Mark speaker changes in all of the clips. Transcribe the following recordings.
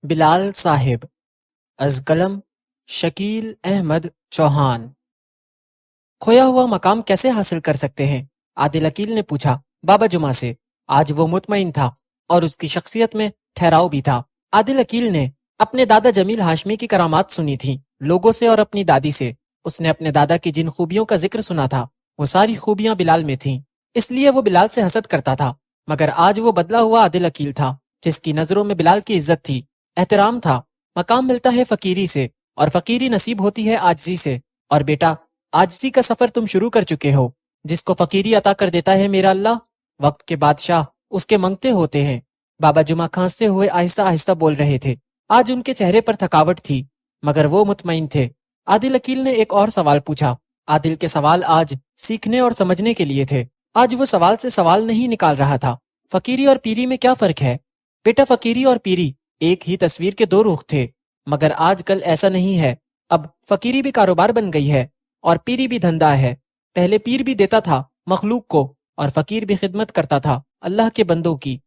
Speaker 1: بلال صاحب از قلم شکیل احمد چوہان۔ کھویا ہوا مقام کیسے حاصل کر سکتے ہیں؟ عادل عقیل نے پوچھا بابا جمعہ سے۔ آج وہ مطمئن تھا اور اس کی شخصیت میں ٹھہراؤ بھی تھا۔ عادل عقیل نے اپنے دادا جمیل ہاشمی کی کرامات سنی تھی، لوگوں سے اور اپنی دادی سے۔ اس نے اپنے دادا کی جن خوبیوں کا ذکر سنا تھا وہ ساری خوبیاں بلال میں تھیں، اس لیے وہ بلال سے حسد کرتا تھا۔ مگر آج وہ بدلا ہوا عادل عقیل تھا، جس کی نظروں میں بلال کی عزت تھی، احترام تھا۔ مقام ملتا ہے فقیری سے اور فقیری نصیب ہوتی ہے عاجزی سے، اور بیٹا عاجزی کا سفر تم شروع کر چکے ہو۔ جس کو فقیری عطا کر دیتا ہے میرا اللہ، وقت کے بادشاہ اس کے منگتے ہوتے ہیں۔ بابا جمعہ کھانستے ہوئے آہستہ آہستہ بول رہے تھے۔ آج ان کے چہرے پر تھکاوٹ تھی مگر وہ مطمئن تھے۔ عادل عقیل نے ایک اور سوال پوچھا۔ عادل کے سوال آج سیکھنے اور سمجھنے کے لیے تھے۔ آج وہ سوال سے سوال نہیں نکال رہا تھا۔ فقیری اور پیری میں کیا فرق ہے؟ بیٹا فقیری اور پیری ایک ہی تصویر کے دو رخ تھے، مگر آج کل ایسا نہیں ہے۔ اب فقیری بھی کاروبار بن گئی ہے اور پیری بھی دھندا ہے۔ پہلے پیر بھی دیتا تھا مخلوق کو اور فقیر بھی خدمت کرتا تھا اللہ کے بندوں کی۔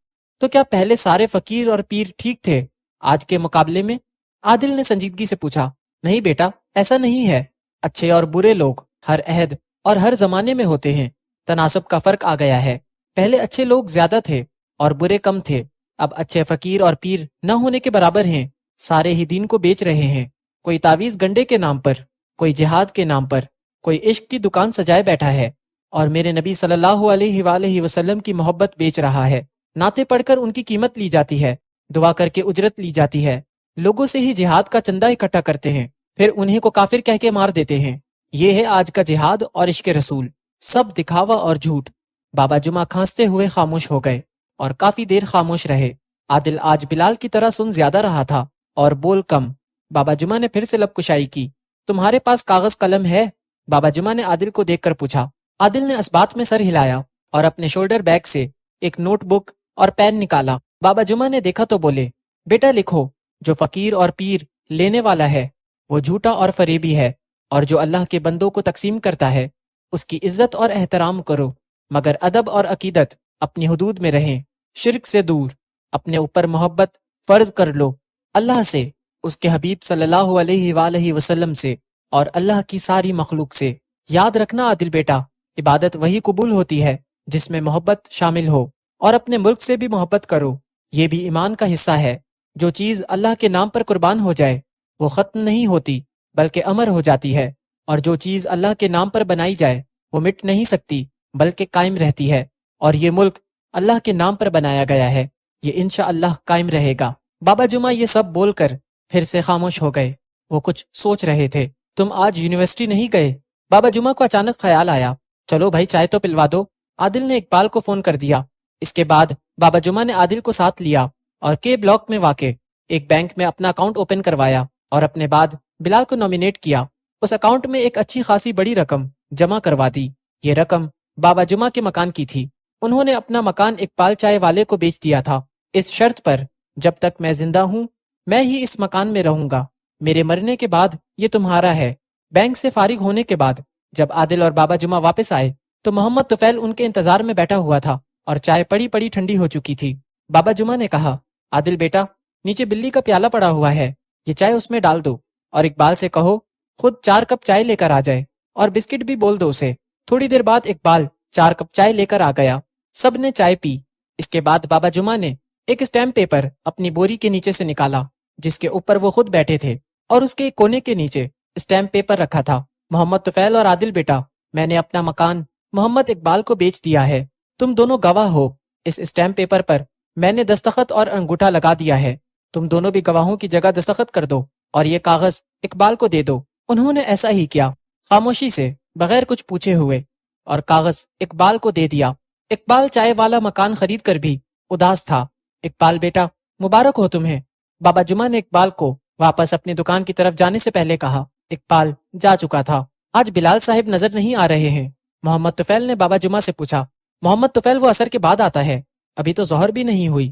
Speaker 1: تو کیا پہلے سارے فقیر اور پیر ٹھیک تھے آج کے مقابلے میں؟ عادل نے سنجیدگی سے پوچھا۔ نہیں بیٹا، ایسا نہیں ہے۔ اچھے اور برے لوگ ہر عہد اور ہر زمانے میں ہوتے ہیں۔ تناسب کا فرق آ گیا ہے۔ پہلے اچھے لوگ زیادہ تھے اور برے کم تھے۔ اب اچھے فقیر اور پیر نہ ہونے کے برابر ہیں۔ سارے ہی دین کو بیچ رہے ہیں، کوئی تعویذ گنڈے کے نام پر، کوئی جہاد کے نام پر، کوئی عشق کی دکان سجائے بیٹھا ہے اور میرے نبی صلی اللہ علیہ وآلہ وسلم کی محبت بیچ رہا ہے۔ نعتیں پڑھ کر ان کی قیمت لی جاتی ہے، دعا کر کے اجرت لی جاتی ہے۔ لوگوں سے ہی جہاد کا چندہ اکٹھا کرتے ہیں، پھر انہیں کو کافر کہہ کے مار دیتے ہیں۔ یہ ہے آج کا جہاد اور عشق رسول، سب دکھاوا اور جھوٹ۔ بابا جمعہ کھانستے ہوئے خاموش ہو گئے اور کافی دیر خاموش رہے۔ عادل آج بلال کی طرح سن زیادہ رہا تھا اور بول کم۔ بابا جمعہ نے پھر سے لب کشائی کی۔ تمہارے پاس کاغذ قلم ہے؟ بابا جمعہ نے عادل کو دیکھ کر پوچھا۔ عادل نے اسبات میں سر ہلایا اور اپنے شولڈر بیگ سے ایک نوٹ بک اور پین نکالا۔ بابا جمعہ نے دیکھا تو بولے، بیٹا لکھو، جو فقیر اور پیر لینے والا ہے وہ جھوٹا اور فریبی ہے، اور جو اللہ کے بندوں کو تقسیم کرتا ہے اس کی عزت اور احترام کرو، مگر ادب اور عقیدت اپنی حدود میں رہیں، شرک سے دور۔ اپنے اوپر محبت فرض کر لو، اللہ سے، اس کے حبیب صلی اللہ علیہ وآلہ وسلم سے اور اللہ کی ساری مخلوق سے۔ یاد رکھنا عادل بیٹا، عبادت وہی قبول ہوتی ہے جس میں محبت شامل ہو، اور اپنے ملک سے بھی محبت کرو، یہ بھی ایمان کا حصہ ہے۔ جو چیز اللہ کے نام پر قربان ہو جائے وہ ختم نہیں ہوتی بلکہ امر ہو جاتی ہے، اور جو چیز اللہ کے نام پر بنائی جائے وہ مٹ نہیں سکتی بلکہ قائم رہتی ہے، اور یہ ملک اللہ کے نام پر بنایا گیا ہے، یہ انشاءاللہ قائم رہے گا۔ بابا جمعہ یہ سب بول کر پھر سے خاموش ہو گئے۔ وہ کچھ سوچ رہے تھے۔ تم آج یونیورسٹی نہیں گئے؟ بابا جمعہ کو اچانک خیال آیا۔ چلو بھائی چائے تو پلوا دو۔ عادل نے اقبال کو فون کر دیا۔ اس کے بعد بابا جمعہ نے عادل کو ساتھ لیا اور کے بلاک میں واقع ایک بینک میں اپنا اکاؤنٹ اوپن کروایا، اور اپنے بعد بلال کو نومینیٹ کیا۔ اس اکاؤنٹ میں ایک اچھی خاصی بڑی رقم جمع کروا دی۔ یہ رقم بابا جمعہ کے مکان کی تھی۔ انہوں نے اپنا مکان اقبال چائے والے کو بیچ دیا تھا، اس شرط پر جب تک میں زندہ ہوں میں ہی اس مکان میں رہوں گا، میرے مرنے کے بعد یہ تمہارا ہے۔ بینک سے فارغ ہونے کے بعد جب عادل اور بابا جمعہ واپس آئے تو محمد طفیل ان کے انتظار میں بیٹھا ہوا تھا اور چائے پڑی پڑی ٹھنڈی ہو چکی تھی۔ بابا جمعہ نے کہا، عادل بیٹا، نیچے بلی کا پیالہ پڑا ہوا ہے، یہ چائے اس میں ڈال دو، اور اقبال سے کہو خود 4 کپ چائے لے کر آ جائے، اور بسکٹ بھی بول دو اسے۔ تھوڑی دیر بعد اقبال 4 کپ چائے لے کر آ گیا۔ سب نے چائے پی۔ اس کے بعد بابا جمعہ نے ایک اسٹیمپ پیپر اپنی بوری کے نیچے سے نکالا جس کے اوپر وہ خود بیٹھے تھے، اور اس کے ایک کونے کے نیچے اسٹیمپ پیپر رکھا تھا۔ محمد طفیل اور عادل بیٹا، میں نے اپنا مکان محمد اقبال کو بیچ دیا ہے، تم دونوں گواہ ہو۔ اس اسٹیمپ پیپر پر میں نے دستخط اور انگوٹھا لگا دیا ہے، تم دونوں بھی گواہوں کی جگہ دستخط کر دو اور یہ کاغذ اقبال کو دے دو۔ انہوں نے ایسا ہی کیا، خاموشی سے، بغیر کچھ پوچھے ہوئے، اور کاغذ اقبال کو دے دیا۔ اقبال چائے والا مکان خرید کر بھی اداس تھا۔ اقبال بیٹا، مبارک ہو تمہیں، بابا جمعہ نے اقبال کو واپس اپنی دکان کی طرف جانے سے پہلے کہا۔ اقبال جا چکا تھا۔ آج بلال صاحب نظر نہیں آ رہے ہیں؟ محمد طفیل نے بابا جمعہ سے پوچھا۔ محمد طفیل وہ عصر کے بعد آتا ہے، ابھی تو ظہر بھی نہیں ہوئی۔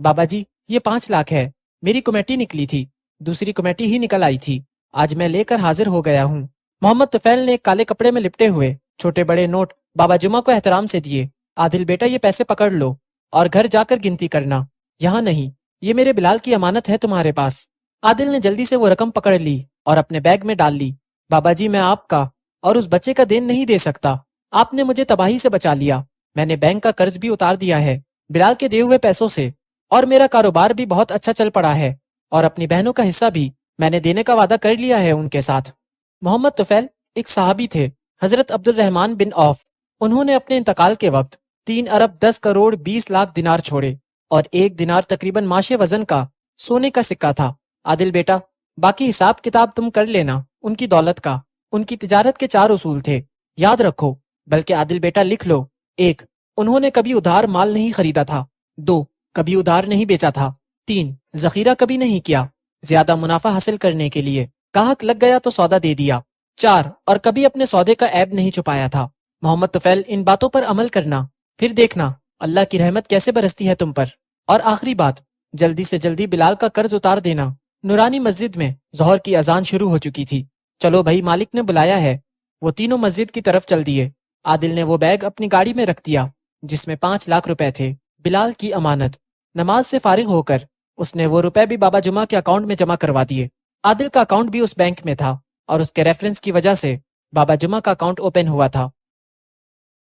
Speaker 1: بابا جی، یہ 5 لاکھ ہے، میری کمیٹی نکلی تھی، دوسری کمیٹی ہی نکل آئی تھی، آج میں لے کر حاضر ہو گیا ہوں۔ محمد طفیل نے ایک کالے کپڑے میں لپٹے ہوئے چھوٹے بڑے نوٹ بابا جمعہ کو احترام سے دیے۔ عادل بیٹا، یہ پیسے پکڑ لو اور گھر جا کر گنتی کرنا، یہاں نہیں۔ یہ میرے بلال کی امانت ہے تمہارے پاس۔ عادل نے جلدی سے وہ رقم پکڑ لی اور اپنے بیگ میں ڈال لی۔ بابا جی، میں آپ کا اور اس بچے کا دین نہیں دے سکتا۔ آپ نے مجھے تباہی سے بچا لیا۔ میں نے بینک کا قرض بھی اتار دیا ہے بلال کے دیے ہوئے پیسوں سے، اور میرا کاروبار بھی بہت اچھا چل پڑا ہے، اور اپنی بہنوں کا حصہ بھی میں نے دینے کا وعدہ کر لیا ہے ان کے ساتھ۔ محمد طفیل ایک صحابی تھے، حضرت عبد الرحمن بن عوف۔ انہوں نے اپنے انتقال کے وقت 3 ارب 10 کروڑ 20 لاکھ دینار چھوڑے، اور 1 دینار تقریباً ماشے وزن کا سونے کا سکہ تھا۔ عادل بیٹا، باقی حساب کتاب تم کر لینا ان کی دولت کا۔ ان کی تجارت کے 4 اصول تھے، یاد رکھو، بلکہ عادل بیٹا لکھ لو۔ 1، انہوں نے کبھی ادھار مال نہیں خریدا تھا۔ 2، کبھی ادھار نہیں بیچا تھا۔ 3، ذخیرہ کبھی نہیں کیا زیادہ منافع حاصل کرنے کے لیے، گاہک لگ گیا تو سودا دے دیا۔ 4، اور کبھی اپنے سودے کا عیب نہیں چھپایا تھا۔ محمد طفیل، ان باتوں پر عمل کرنا، پھر دیکھنا اللہ کی رحمت کیسے برستی ہے تم پر۔ اور آخری بات، جلدی سے جلدی بلال کا قرض اتار دینا۔ نورانی مسجد میں ظہر کی اذان شروع ہو چکی تھی۔ چلو بھائی، مالک نے بلایا ہے۔ وہ تینوں مسجد کی طرف چل دیے۔ عادل نے وہ بیگ اپنی گاڑی میں رکھ دیا جس میں 5 لاکھ روپے تھے، بلال کی امانت۔ نماز سے فارغ ہو کر اس نے وہ روپے بھی بابا جمعہ کے اکاؤنٹ میں جمع کروا دیے۔ عادل کا اکاؤنٹ بھی اس بینک میں تھا، اور اس کے ریفرنس کی وجہ سے بابا جمعہ کا اکاؤنٹ اوپن ہوا تھا۔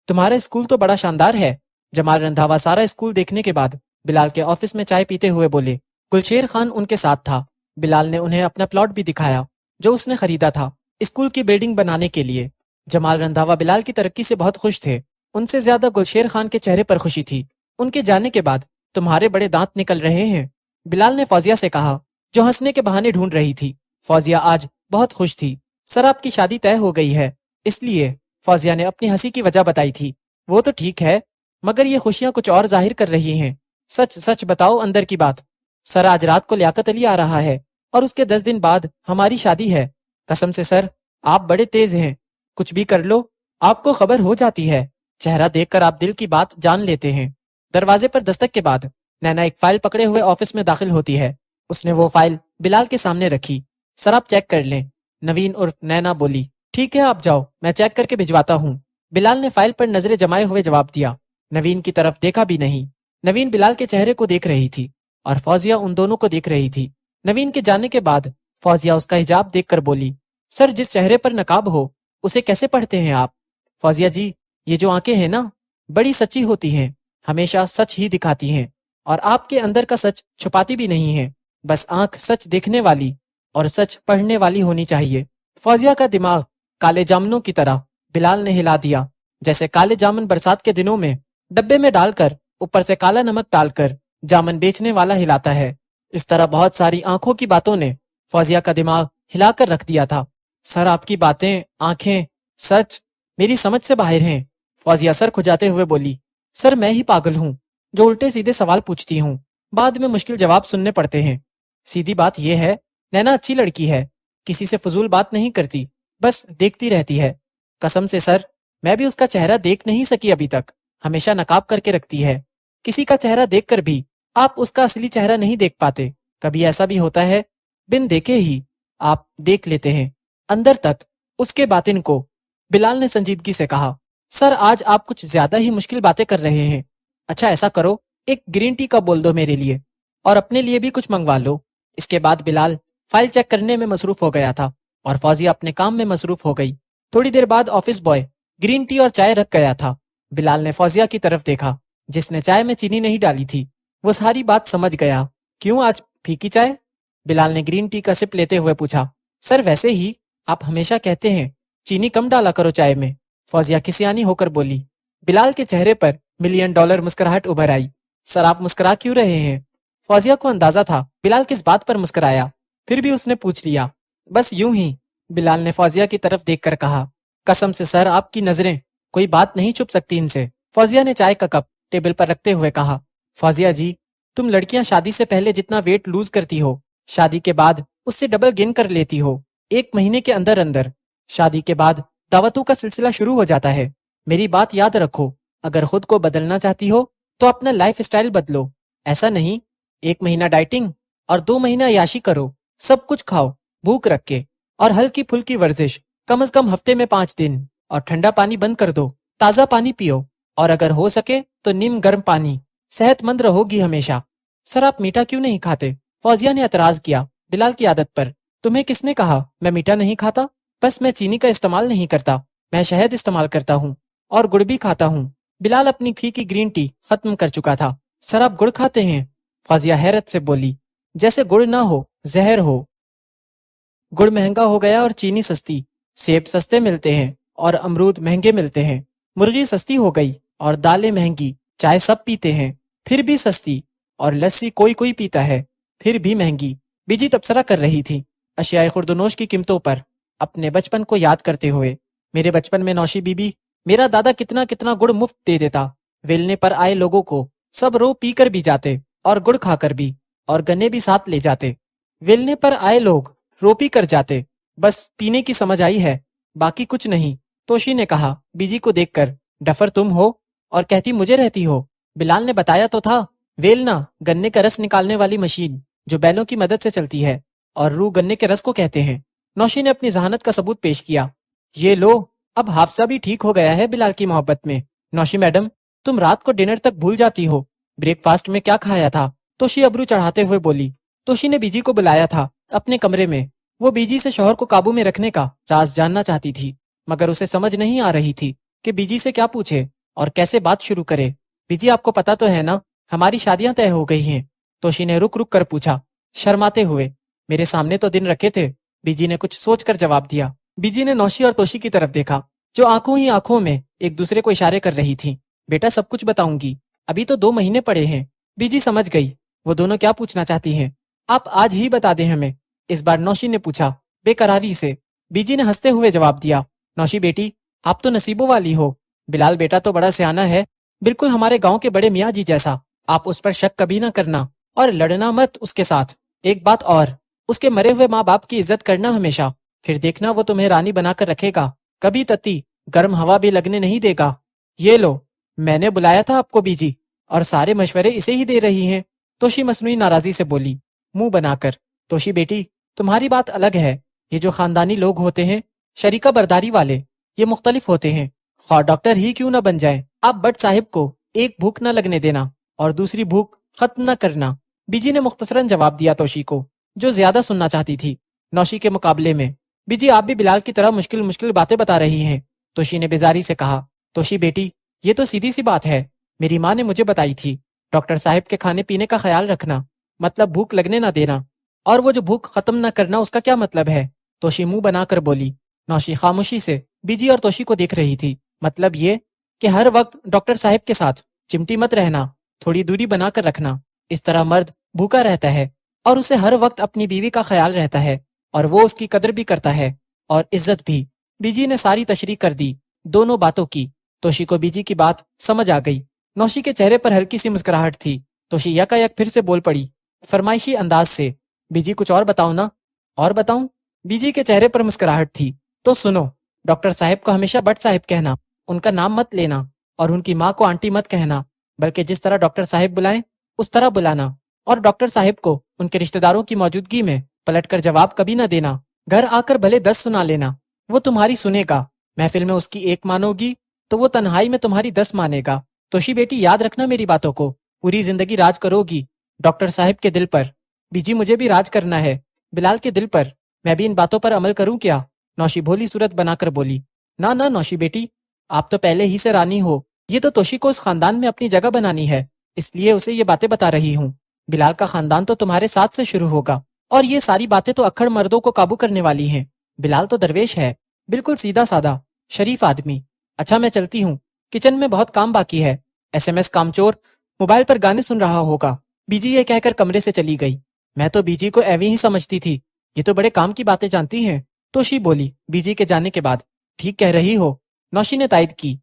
Speaker 1: تمہارا اسکول تو بڑا شاندار ہے، جمال رندھاوا سارا اسکول دیکھنے کے بعد بلال کے آفس میں چائے پیتے ہوئے بولے۔ گلشیر خان ان کے ساتھ تھا۔ بلال نے انہیں اپنا پلاٹ بھی دکھایا جو اس نے خریدا تھا اسکول کی بلڈنگ بنانے کے لیے۔ جمال رندھاوا بلال کی ترقی سے بہت خوش تھے، ان سے زیادہ گلشیر خان کے چہرے پر خوشی تھی۔ ان کے جانے کے بعد تمہارے بڑے دانت نکل رہے ہیں، بلال نے فوزیہ سے کہا، جو ہنسنے کے بہانے ڈھونڈ رہی تھی۔ فوزیہ آج بہت خوش تھی۔ سر، آپ کی شادی طے ہو گئی ہے، اس لیے فوزیہ نے اپنی ہنسی کی وجہ بتائی تھی۔ وہ تو ٹھیک ہے، مگر یہ خوشیاں کچھ اور ظاہر کر رہی ہیں۔ سچ سچ بتاؤ اندر کی بات۔ سر، آج رات کو لیاقت علی آ رہا ہے، اور اس کے 10 دن بعد ہماری شادی ہے۔ قسم سے سر، آپ بڑے تیز ہیں، کچھ بھی کر لو آپ کو خبر ہو جاتی ہے۔ چہرہ دیکھ کر آپ دل کی بات جان لیتے ہیں۔ دروازے پر دستک کے بعد نینا ایک فائل پکڑے ہوئے آفس میں داخل ہوتی ہے۔ اس نے وہ فائل بلال کے سامنے رکھی۔ سر، آپ چیک کر لیں، نوین عرف نینا بولی۔ ٹھیک ہے، آپ جاؤ، میں چیک کر کے بھجواتا ہوں۔ بلال نے فائل پر نظریں جمائے ہوئے جواب دیا، نوین کی طرف دیکھا بھی نہیں۔ نوین بلال کے چہرے کو دیکھ رہی تھی، اور فوزیہ ان دونوں کو دیکھ رہی تھی۔ نوین کے جانے کے بعد فوزیہ اس کا حجاب دیکھ کر بولی، سر، جس چہرے پر نقاب ہو اسے کیسے پڑھتے ہیں آپ؟ فوزیہ جی، یہ جو آنکھیں ہیں نا، بڑی سچی ہوتی ہیں، ہمیشہ سچ ہی دکھاتی ہیں، اور آپ کے اندر کا سچ چھپاتی بھی نہیں ہیں۔ بس آنکھ سچ دیکھنے والی اور سچ پڑھنے والی ہونی چاہیے۔ فوزیہ کا دماغ کالے جامنوں کی طرح بلال نے ہلا دیا، جیسے کالے جامن برسات کے دنوں میں ڈبے میں ڈال کر اوپر سے کالا نمک ڈال کر جامن بیچنے والا ہلاتا ہے۔ اس طرح بہت ساری آنکھوں کی باتوں نے فوزیہ کا دماغ ہلا کر رکھ دیا تھا۔ سر، آپ کی باتیں، آنکھیں، سچ میری سمجھ سے باہر ہیں۔ فوزیہ سر کھجاتے ہوئے بولی، سر، میں ہی پاگل ہوں جو الٹے سیدھے سوال پوچھتی ہوں، بعد میں مشکل جواب سننے پڑتے ہیں۔ سیدھی بات یہ ہے، نینا اچھی لڑکی ہے، کسی سے فضول بات نہیں کرتی، بس دیکھتی رہتی ہے۔ قسم سے سر، میں بھی اس کا چہرہ دیکھ نہیں سکی ابھی تک، ہمیشہ نقاب کر کے رکھتی ہے۔ کسی کا چہرہ دیکھ کر بھی آپ اس کا اصلی چہرہ نہیں دیکھ پاتے، کبھی ایسا بھی ہوتا ہے بن دیکھے ہی آپ دیکھ لیتے ہیں اندر تک اس کے باطن کو۔ بلال نے سنجیدگی سے کہا، سر، آج آپ کچھ زیادہ ہی مشکل باتیں کر رہے ہیں۔ اچھا ایسا کرو، ایک گرین ٹی کا بول دو میرے لیے، اور اپنے لیے بھی کچھ منگوا لو۔ اس کے بعد بلال فائل چیک کرنے میں مصروف ہو گیا تھا، اور فوزیہ اپنے کام میں مصروف ہو گئی۔ تھوڑی دیر بعد آفس بوائے گرین ٹی اور چائے رکھ گیا تھا۔ بلال نے فوزیہ کی طرف دیکھا جس نے چائے میں چینی نہیں ڈالی تھی۔ وہ ساری بات سمجھ گیا۔ کیوں آج پھیکی چائے؟ بلال نے گرین ٹی کا سپ لیتے ہوئے پوچھا۔ سر، ویسے ہی، آپ ہمیشہ کہتے ہیں چینی کم ڈالا کرو چائے میں، فوزیہ کسیانی ہو کر بولی۔ بلال کے چہرے پر $1,000,000 مسکراہٹ ابھر آئی۔ سر، آپ مسکرا کیوں رہے ہیں؟ فوزیہ کو اندازہ تھا بلال کس بات پر مسکرایا، پھر بھی اس نے پوچھ لیا۔ بس یوں ہی، بلال نے فوزیہ کی طرف دیکھ کر کہا۔ قسم سے سر، آپ کی نظریں، کوئی بات نہیں چھپ سکتی ان سے، فوزیہ نے چائے کا کپ ٹیبل پر رکھتے ہوئے کہا۔ فوزیہ جی، تم لڑکیاں شادی سے پہلے جتنا ویٹ لوز کرتی ہو، شادی کے بعد اس سے ڈبل گین کر لیتی ہو، 1 مہینے کے اندر اندر۔ شادی کے بعد دعوتوں کا سلسلہ شروع ہو جاتا ہے۔ میری بات یاد رکھو، اگر خود کو بدلنا چاہتی ہو تو اپنا لائف اسٹائل بدلو۔ ایسا نہیں 1 مہینہ ڈائٹنگ اور 2 مہینہ عیاشی کرو، سب کچھ کھاؤ بھوک رکھ کے، اور ہلکی پھلکی ورزش کم از کم ہفتے میں 5 دن، اور ٹھنڈا پانی بند کر دو، تازہ پانی پیو، اور اگر ہو سکے تو نیم گرم پانی۔ صحت مند رہو گی ہمیشہ۔ سر آپ میٹھا کیوں نہیں کھاتے؟ فوزیہ نے اعتراض کیا بلال کی عادت پر۔ تمہیں کس نے کہا میں میٹھا نہیں کھاتا؟ بس میں چینی کا استعمال نہیں کرتا، میں شہد استعمال کرتا ہوں اور گڑ بھی کھاتا ہوں۔ بلال اپنی پھیکی گرین ٹی ختم کر چکا تھا۔ سر آپ گڑ کھاتے ہیں؟ فوزیہ حیرت سے بولی، جیسے گڑ نہ ہو زہر ہو۔ گڑ مہنگا ہو گیا اور چینی سستی، سیب سستے ملتے ہیں اور امرود مہنگے ملتے ہیں، مرغی سستی ہو گئی اور دالیں مہنگی، چائے سب پیتے ہیں پھر بھی سستی، اور لسی کوئی کوئی پیتا ہے پھر بھی مہنگی۔ بیجی تبصرہ کر رہی تھی اشیاء خوردونوش کی قیمتوں پر، اپنے بچپن کو یاد کرتے ہوئے۔ میرے بچپن میں نوشی بی بی، میرا دادا کتنا کتنا گڑ مفت دے دیتا، ویلنے پر آئے لوگوں کو، سب رو پی کر بھی جاتے اور گڑ کھا کر بھی، اور گنے بھی ساتھ لے جاتے۔ ویلنے پر آئے لوگ رو پی کر جاتے، بس پینے کی سمجھ آئی ہے، باقی کچھ نہیں۔ توشی نے کہا بیجی کو دیکھ کر، ڈفر تم ہو اور کہتی مجھے رہتی ہو؟ بلال نے بتایا تو تھا، ویلنا گنے کا رس نکالنے والی مشین جو بیلوں کی مدد سے چلتی ہے، اور رو گنے کے رس کو کہتے ہیں۔ نوشی نے اپنی ذہانت کا ثبوت پیش کیا۔ یہ لو، اب حافظہ بھی ٹھیک ہو گیا ہے بلال کی محبت میں۔ نوشی میڈم، تم رات کو ڈنر تک بھول جاتی ہو، بریک فاسٹ میں کیا کھایا تھا؟ توشی ابرو چڑھاتے ہوئے بولی۔ توشی نے بیجی کو بلایا تھا اپنے کمرے میں، وہ بیجی سے شوہر کو قابو میں رکھنے کا راز جاننا چاہتی تھی، مگر اسے سمجھ نہیں آ رہی تھی کہ بیجی سے کیا پوچھے اور کیسے بات شروع کرے۔ بیجی آپ کو پتا تو ہے نا ہماری شادیاں طے ہو گئی ہیں؟ توشی نے رک رک کر پوچھا شرماتے ہوئے۔ میرے سامنے تو دن رکھے تھے، بیجی نے کچھ سوچ کر جواب دیا۔ بیجی نے نوشی اور توشی کی طرف دیکھا جو آنکھوں ہی آنکھوں میں ایک دوسرے کو اشارے کر رہی تھی۔ بیٹا سب کچھ بتاؤں گی، ابھی تو 2 مہینے پڑے ہیں۔ بیجی سمجھ گئی وہ دونوں کیا پوچھنا چاہتی ہیں۔ آپ آج ہی بتا دیں ہمیں، اس بار نوشی نے پوچھا بے قراری سے۔ بیجی نے ہنستے ہوئے جواب دیا، نوشی بیٹی آپ تو نصیبوں والی ہو، بلال بیٹا تو بڑا سیانہ ہے، بالکل ہمارے گاؤں کے بڑے میاں جی جیسا، آپ اس پر شک کبھی نہ کرنا اور لڑنا مت اس کے ساتھ۔ ایک بات اور، اس کے مرے ہوئے ماں باپ کی عزت کرنا ہمیشہ، پھر دیکھنا وہ تمہیں رانی بنا کر رکھے گا، کبھی تتی گرم ہوا بھی لگنے نہیں دے گا۔ یہ لو، میں نے بلایا تھا آپ کو بیجی، اور سارے مشورے اسے ہی دے رہی ہیں۔ توشی مصنوعی ناراضی سے بولی منہ بنا کر۔ توشی بیٹی تمہاری بات الگ ہے، یہ جو خاندانی لوگ ہوتے ہیں شریکہ برداری والے، یہ مختلف ہوتے ہیں، خواہ ڈاکٹر ہی کیوں نہ بن جائیں۔ آپ بٹ صاحب کو ایک بھوک نہ لگنے دینا اور دوسری بھوک ختم نہ کرنا، بیجی نے مختصراً جواب دیا توشی کو، جو زیادہ سننا چاہتی تھی نوشی کے مقابلے میں۔ بیجی آپ بھی بلال کی طرح مشکل مشکل باتیں بتا رہی ہیں، توشی نے بیزاری سے کہا۔ توشی بیٹی یہ تو سیدھی سی بات ہے، میری ماں نے مجھے بتائی تھی، ڈاکٹر صاحب کے کھانے پینے کا خیال رکھنا مطلب بھوک لگنے نہ دینا، اور وہ جو بھوک ختم نہ کرنا اس کا کیا مطلب ہے؟ توشی منہ بنا کر بولی۔ نوشی خاموشی سے بیجی اور توشی کو دیکھ رہی تھی۔ مطلب یہ کہ ہر وقت ڈاکٹر صاحب کے ساتھ چمٹی مت رہنا، تھوڑی دوری بنا کر رکھنا، اس طرح مرد بھوکا رہتا ہے اور اسے ہر وقت اپنی بیوی کا خیال رہتا ہے، اور وہ اس کی قدر بھی کرتا ہے اور عزت بھی۔ بیجی نے ساری تشریح کر دی دونوں باتوں کی۔ توشی کو بیجی کی بات سمجھ آ گئی۔ نوشی کے چہرے پر ہلکی سی مسکراہٹ تھی۔ توشی یکا یک پھر سے بول پڑی فرمائشی انداز سے، بیجی کچھ اور بتاؤ نا۔ اور بتاؤں؟ بیجی کے چہرے پر مسکراہٹ تھی۔ تو سنو، ڈاکٹر صاحب کو ہمیشہ بٹ صاحب کہنا، ان کا نام مت لینا، اور ان کی ماں کو آنٹی مت کہنا، بلکہ جس طرح ڈاکٹر صاحب بلائیں اس طرح بلانا، اور ڈاکٹر صاحب کو ان کے رشتہ داروں کی موجودگی میں پلٹ کر جواب کبھی نہ دینا، گھر آ کر بھلے 10 سنا لینا، وہ تمہاری سنے گا، محفل میں اس کی 1 مانو گی تو وہ تنہائی میں تمہاری 10 مانے گا۔ توشی بیٹی یاد رکھنا میری باتوں کو، پوری زندگی راج کرو گی ڈاکٹر صاحب کے دل پر۔ بیجی مجھے بھی راج کرنا ہے بلال کے دل پر، میں بھی ان باتوں پر عمل کروں کیا؟ نوشی بھولی صورت بنا کر بولی۔ نہ نوشی بیٹی، آپ تو پہلے ہی سے رانی ہو، یہ تو توشی کو اس خاندان میں اپنی جگہ بنانی ہے، اس لیے اسے یہ باتیں بتا رہی ہوں۔ بلال کا خاندان تو تمہارے ساتھ سے شروع ہوگا، اور یہ ساری باتیں تو اکھڑ مردوں کو قابو کرنے والی ہیں۔ بلال تو درویش ہے، بالکل سیدھا سادہ شریف آدمی۔ اچھا میں چلتی ہوں، کچن میں بہت کام باقی ہے، SMS کامچور موبائل پر گانے سن رہا ہوگا۔ بیجی یہ کہہ کر کمرے سے چلی گئی۔ میں تو بیجی کو ایویں ہی سمجھتی تھی، یہ تو بڑے کام کی باتیں جانتی ہیں، توشی بولی بیجی کے جانے کے بعد۔ ٹھیک کہہ رہی ہو، نوشی نے تائید کی۔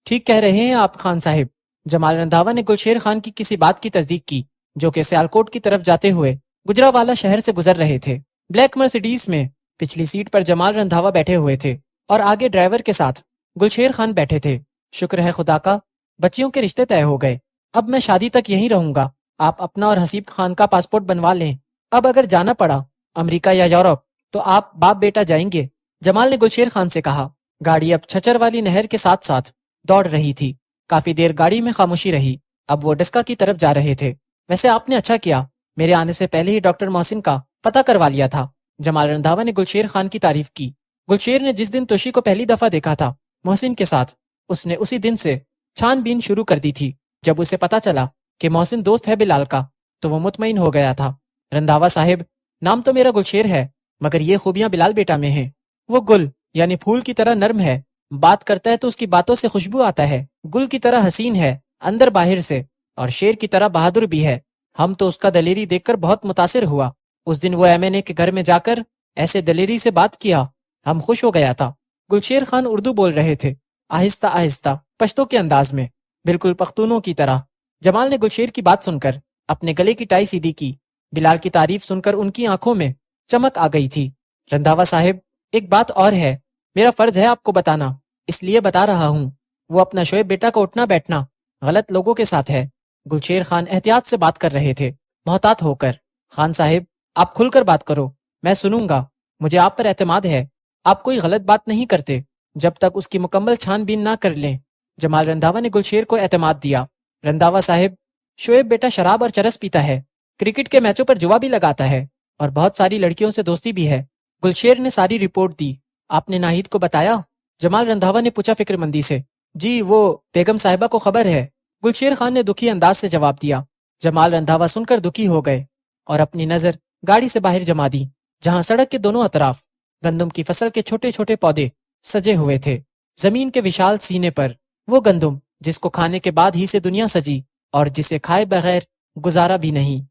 Speaker 1: ٹھیک کہہ رہے ہیں آپ خان صاحب۔ جمال رندھاوا نے گلشیر خان کی کسی بات کی تصدیق کی، جو کہ سیالکوٹ کی طرف جاتے ہوئے گجراوالا شہر سے گزر رہے تھے۔ بلیک مرسیڈیز میں پچھلی سیٹ پر جمال رندھاوا بیٹھے ہوئے تھے اور آگے ڈرائیور کے ساتھ گلشیر خان بیٹھے تھے۔ شکر ہے خدا کا، بچیوں کے رشتے طے ہو گئے، اب میں شادی تک یہیں رہوں گا، آپ اپنا اور حسیب خان کا پاسپورٹ بنوا لیں، اب اگر جانا پڑا امریکہ یا یورپ تو آپ باپ بیٹا جائیں گے۔ جمال نے گلشیر خان سے کہا۔ گاڑی اب چھچر والی نہر کے ساتھ ساتھ دوڑ رہی تھی۔ کافی دیر گاڑی میں خاموشی رہی، اب وہ ڈسکا کی طرف جا رہے تھے۔ ویسے آپ نے اچھا کیا، میرے آنے سے پہلے ہی ڈاکٹر محسن کا پتہ کروا لیا تھا۔ جمال رندھاوا نے گلشیر خان کی تعریف کی۔ گلشیر نے جس دن توشی کو پہلی دفعہ دیکھا تھا محسن کے ساتھ، اس نے اسی دن سے چھان بین شروع کر دی تھی۔ جب اسے پتا چلا کہ محسن دوست ہے بلال کا تو وہ مطمئن ہو گیا تھا۔ رندھاوا صاحب، نام تو میرا گلشیر ہے، مگر یہ خوبیاں بلال بیٹا میں ہیں۔ وہ گل یعنی پھول کی طرح نرم ہے، بات کرتا ہے تو اس کی باتوں سے خوشبو آتا ہے، گل کی طرح حسین ہے اندر باہر سے، اور شیر کی طرح بہادر بھی ہے۔ ہم تو اس کا دلیری دیکھ کر بہت متاثر ہوا۔ اس دن وہ MNA کے گھر میں جا کر ایسے دلیری سے بات کیا، ہم خوش ہو گیا تھا۔ گلشیر خان اردو بول رہے تھے، آہستہ آہستہ پشتو کے انداز میں، بالکل پختونوں کی طرح۔ جمال نے گلشیر کی بات سن کر اپنے گلے کی ٹائی سیدھی کی۔ بلال کی تعریف سن کر ان کی آنکھوں میں چمک آ گئی تھی۔ رندھاوا صاحب، ایک بات اور ہے، میرا فرض ہے آپ کو بتانا، اس لیے بتا رہا ہوں۔ وہ اپنا شعیب بیٹا کا اٹھنا بیٹھنا غلط لوگوں کے ساتھ ہے۔ گلشیر خان احتیاط سے بات کر رہے تھے، محتاط ہو کر۔ خان صاحب، آپ کھل کر بات کرو، میں سنوں گا، مجھے آپ پر اعتماد ہے، آپ کوئی غلط بات نہیں کرتے جب تک اس کی مکمل چھان بین نہ کر لیں۔ جمال رندھاوا نے گلشیر کو اعتماد دیا۔ رندھاوا صاحب، شعیب بیٹا شراب اور چرس پیتا ہے، کرکٹ کے میچوں پر جوا بھی لگاتا ہے، اور بہت ساری لڑکیوں سے دوستی بھی ہے۔ گلشیر نے ساری رپورٹ دی۔ آپ نے ناہید کو بتایا؟ جمال رندھاوا نے پوچھا فکر مندی سے۔ جی، وہ بیگم صاحبہ کو خبر ہے، گلشیر خان نے دکھی انداز سے جواب دیا۔ جمال رندھاوا سن کر دکھی ہو گئے اور اپنی نظر گاڑی سے باہر جما دی، جہاں سڑک کے دونوں اطراف گندم کی فصل کے چھوٹے چھوٹے پودے سجے ہوئے تھے۔ زمین کے وشال سینے پر وہ گندم جس کو کھانے کے بعد ہی سے دنیا سجی اور جسے کھائے بغیر گزارا بھی نہیں۔